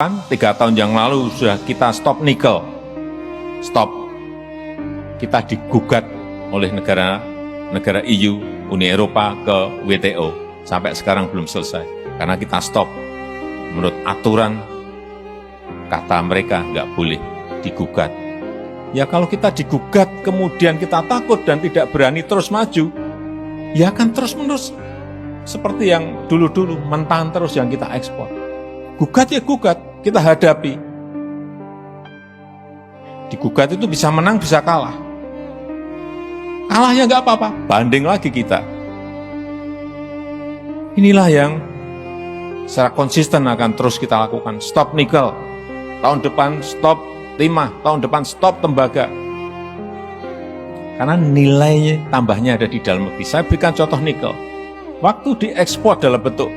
3 tahun yang lalu sudah kita stop nikel, kita digugat oleh negara EU, Uni Eropa ke WTO, sampai sekarang belum selesai, karena kita stop. Menurut aturan, kata mereka nggak boleh digugat. Ya kalau kita digugat, kemudian kita takut dan tidak berani terus maju, ya akan terus-menerus seperti yang dulu-dulu, mentah terus yang kita ekspor. Gugat ya gugat, kita hadapi. Digugat itu bisa menang, bisa kalah. Kalahnya nggak apa-apa, banding lagi kita. Inilah yang secara konsisten akan terus kita lakukan. Stop nikel, tahun depan stop timah, tahun depan stop tembaga. Karena nilainya tambahnya ada di dalam negeri. Saya berikan contoh nikel. Waktu diekspor dalam bentuk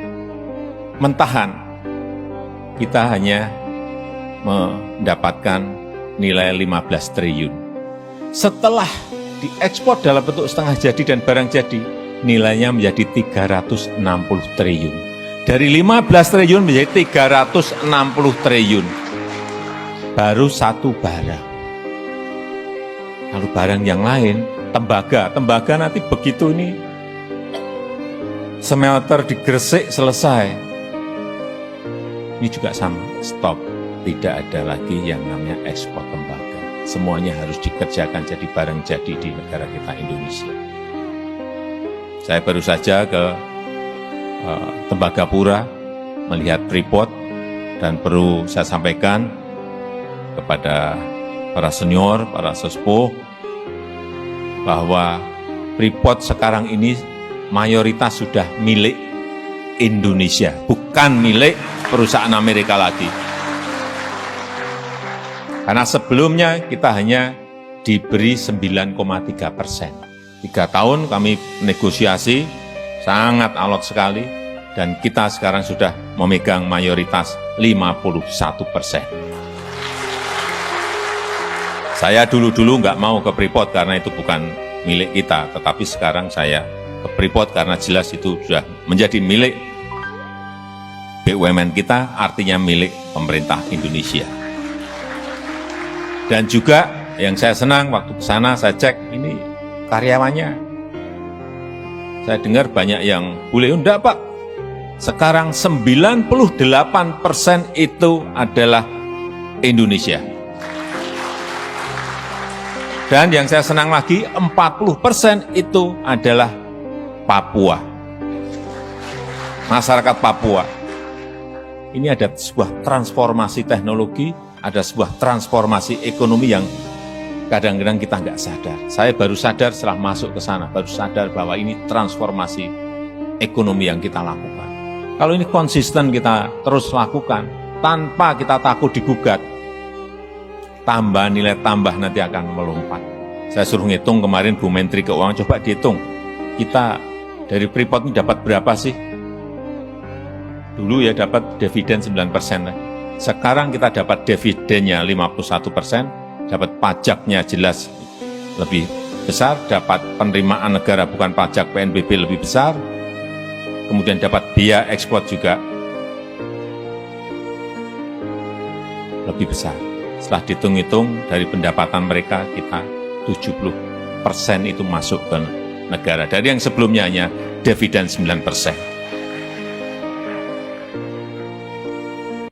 mentahan, kita hanya mendapatkan nilai 15 triliun. Setelah diekspor dalam bentuk setengah jadi dan barang jadi, nilainya menjadi 360 triliun. Dari 15 triliun menjadi 360 triliun. Baru satu barang. Kalau barang yang lain, tembaga nanti begitu ini smelter di Gresik selesai. Ini juga sama, stop. Tidak ada lagi yang namanya ekspor tembaga. Semuanya harus dikerjakan jadi barang jadi di negara kita Indonesia. Saya baru saja ke Tembagapura melihat Freeport, dan perlu saya sampaikan kepada para senior, para sesepuh, bahwa Freeport sekarang ini mayoritas sudah milik Indonesia, bukan milik perusahaan Amerika lagi. Karena sebelumnya kita hanya diberi 9,3%. 3 tahun kami negosiasi, sangat alot sekali, dan kita sekarang sudah memegang mayoritas 51%. Saya dulu-dulu nggak mau ke Freeport karena itu bukan milik kita, tetapi sekarang saya ke Freeport karena jelas itu sudah menjadi milik BUMN kita, artinya milik pemerintah Indonesia. Dan juga yang saya senang waktu ke sana saya cek ini karyawannya. Saya dengar banyak yang boleh, enggak Pak. Sekarang 98% itu adalah Indonesia. Dan yang saya senang lagi, 40% itu adalah Papua. Masyarakat Papua. Ini ada sebuah transformasi teknologi, ada sebuah transformasi ekonomi yang kadang-kadang kita nggak sadar. Saya baru sadar setelah masuk ke sana, baru sadar bahwa ini transformasi ekonomi yang kita lakukan. Kalau ini konsisten kita terus lakukan, tanpa kita takut digugat, tambah nilai tambah nanti akan melompat. Saya suruh ngitung kemarin Bu Menteri Keuangan, coba dihitung, kita dari Freeport ini dapat berapa sih? Dulu ya dapat dividen 9%. Sekarang kita dapat dividennya 51%, dapat pajaknya jelas lebih besar, dapat penerimaan negara bukan pajak PNBP lebih besar, kemudian dapat biaya ekspor juga lebih besar. Setelah dihitung-hitung dari pendapatan mereka, kita 70% itu masuk ke negara. Dari yang sebelumnya hanya dividen 9%.